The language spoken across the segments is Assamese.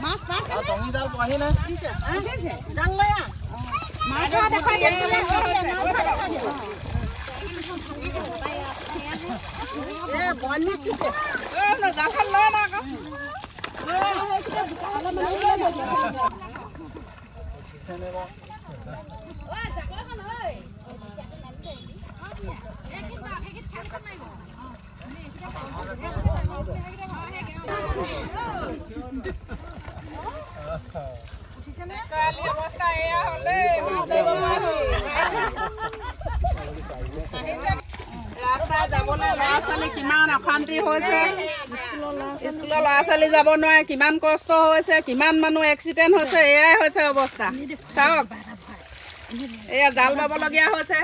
মাছ পাইছে আৰু টঙি জাল পাহি না জাল লৈ আ মাছ দেখাই এ বন্যা কিছে না জাল লৈ না কা ৰাস্তা যাবলৈ ল'ৰা ছোৱালী কিমান অশান্তি হৈছে স্কুলৰ ল'ৰা ছোৱালী যাব নোৱাৰে কিমান কষ্ট হৈছে কিমান মানুহ এক্সিডেণ্ট হৈছে এয়াই হৈছে অৱস্থা চাওক এয়া জাল বাবলগীয়া হৈছে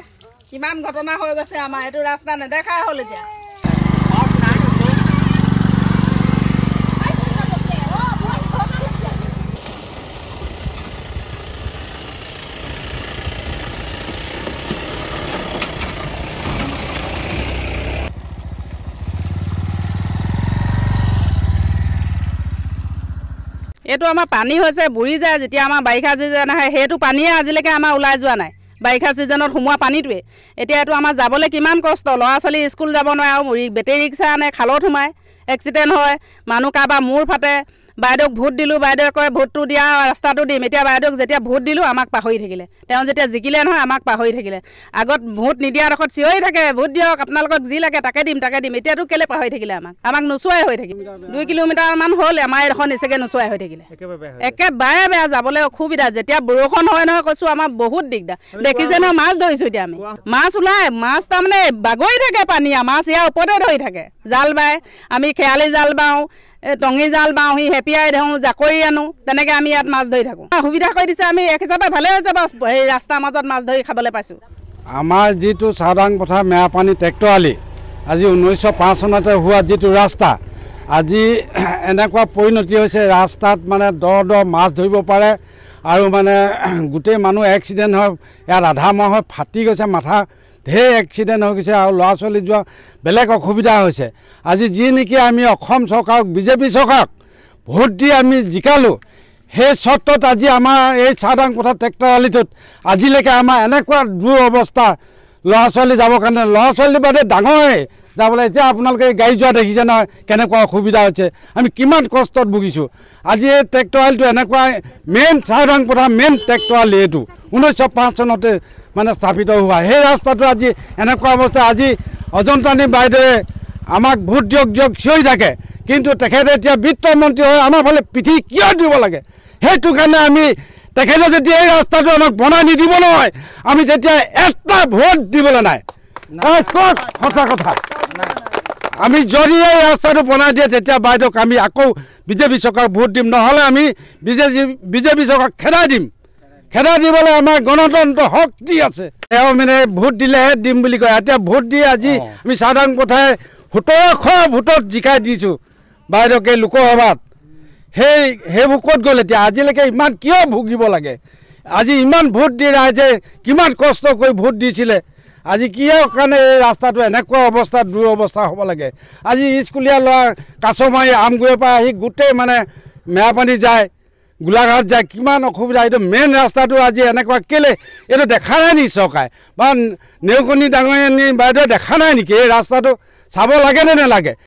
কিমান ঘটনা হৈ গৈছে আমাৰ এইটো ৰাস্তা নেদেখাই হ'ল এতিয়া এইটো আমাৰ পানী হৈছে বুৰি যায় যেতিয়া আমাৰ বাৰিষা চিজন আহে সেইটো পানীয়ে আজিলৈকে আমাৰ ওলাই যোৱা নাই বাৰিষা চিজনত সোমোৱা পানীটোৱে এতিয়া এইটো আমাৰ যাবলৈ কিমান কষ্ট ল'ৰা ছোৱালী স্কুল যাব নোৱাৰে আৰু বেটেৰী ৰিক্সা আনে খালত সোমায় এক্সিডেণ্ট হয় মানুহ কাৰোবাৰ মূৰ ফাটে বাইদেউক ভোট দিলোঁ বাইদেৱে কয় ভোটটো দিয়া ৰাস্তাটো দিম এতিয়া বাইদেউক যেতিয়া ভোট দিলোঁ আমাক পাহৰি থাকিলে তেওঁ যেতিয়া জিকিলে নহয় আমাক পাহৰি থাকিলে আগত ভোট নিদিয়াডোখৰত চিঞৰি থাকে ভোট দিয়ক আপোনালোকক যি লাগে তাকে দিম এতিয়াতো কেলে পাহৰি থাকিলে আমাক নোচোৱাই হৈ থাকিল 2 কিলোমিটাৰমান হ'ল আমাৰ এইডোখৰ নিচেকৈ নোচোৱাই হৈ থাকিলে একেবাৰে বেয়া যাবলৈ অসুবিধা যেতিয়া বৰষুণ হয় নহয় কৈছোঁ আমাৰ বহুত দিগদাৰ দেখিছে নহয় মাছ ধৰিছোঁ এতিয়া আমি মাছ ওলাই মাছ তাৰমানে বাগৰি থাকে পানীয়া মাছ ইয়াৰ ওপৰতে ধৰি থাকে জাল বাই আমি খেয়ালি জাল বাওঁ টঙি জাল বাওঁ সি হেপিয়াই দিওঁ জাকৈ আনো তেনেকৈ আমি ইয়াত মাছ ধৰি থাকোঁ সুবিধা কৰি দিছে আমি এক হিচাপে ভালে হৈছে বাৰু এই ৰাস্তাৰ মাজত মাছ ধৰি খাবলৈ পাইছোঁ আমাৰ যিটো চাওদাং পথাৰ মেৰাপানী ট্ৰেক্টৰ আলি আজি 1905 চনতে হোৱা যিটো ৰাস্তা আজি এনেকুৱা পৰিণতি হৈছে ৰাস্তাত মানে দ মাছ ধৰিব পাৰে আৰু মানে গোটেই মানুহ এক্সিডেণ্ট হয় ইয়াত আধা মাহ হৈ ফাটি গৈছে মাথা ঢেৰ এক্সিডেণ্ট হৈ গৈছে আৰু ল'ৰা ছোৱালী যোৱা বেলেগ অসুবিধা হৈছে আজি যি নেকি আমি অসম চৰকাৰক বিজেপি চৰকাৰক ভোট দি আমি জিকালোঁ সেই চৰ্তত আজি আমাৰ এই চাওদাং পথাৰ ট্ৰেক্টৰ আলিটোত আজিলৈকে আমাৰ এনেকুৱা দুৰৱস্থা ল'ৰা ছোৱালী যাবৰ কাৰণে ল'ৰা ছোৱালী বাদে ডাঙৰে যাবলৈ এতিয়া আপোনালোকে গাড়ী যোৱা দেখিছে নহয় কেনেকুৱা অসুবিধা হৈছে আমি কিমান কষ্টত ভুগিছোঁ আজি এই ট্ৰেক্টৰ আলিটো এনেকুৱা মেইন চাওদাং পথাৰ মেইন ট্ৰেক্টৰ আলি এইটো 1905 চনতে মানে স্থাপিত হোৱা সেই ৰাস্তাটো আজি এনেকুৱা অৱস্থা আজি অজন্তানী বাইদেৱে আমাক ভোট দিয়ক চিঞৰি থাকে কিন্তু তেখেতে এতিয়া বিত্তমন্ত্ৰী হৈ আমাৰ ফালে পিঠি কিয় দিব লাগে সেইটো কাৰণে আমি তেখেতে যেতিয়া এই ৰাস্তাটো আমাক বনাই নিদিব নহয় আমি তেতিয়া এটা ভোট দিবলৈ নাই সঁচা কথা আমি যদি এই ৰাস্তাটো বনাই দিয়ে তেতিয়া বাইদেউক আমি আকৌ বিজেপি চৰকাৰক ভোট দিম নহ'লে আমি বিজেপি চৰকাৰক খেদাই দিবলৈ আমাৰ গণতন্ত্ৰ শক্তি আছে তেওঁ মানে ভোট দিলেহে দিম বুলি কয় এতিয়া ভোট দি আজি আমি চাওদাং পথাৰ 1700 ভোটত জিকাই দিছোঁ বাইদেউক এই লোকসভাত সেইবোৰ ক'ত গ'ল এতিয়া আজিলৈকে ইমান কিয় ভুগিব লাগে আজি ইমান ভোট দি ৰাইজে কিমান কষ্ট কৰি ভোট দিছিলে আজি কিয় কাৰণে এই ৰাস্তাটো এনেকুৱা অৱস্থা দুৰৱস্থা হ'ব লাগে আজি স্কুলীয়া ল'ৰা কাছমাৰী আমগুৰিৰ পৰা আহি গোটেই মানে মেৰাপানী যায় গোলাঘাট যায় কিমান অসুবিধা এইটো মেইন ৰাস্তাটো আজি এনেকুৱা কেলে এইটো দেখা নাই নেকি চৰকাৰে বা নেওকণী ডাঙৰীয়ানী বাইদেৱে দেখা নাই নেকি এই ৰাস্তাটো চাব লাগে নে নালাগে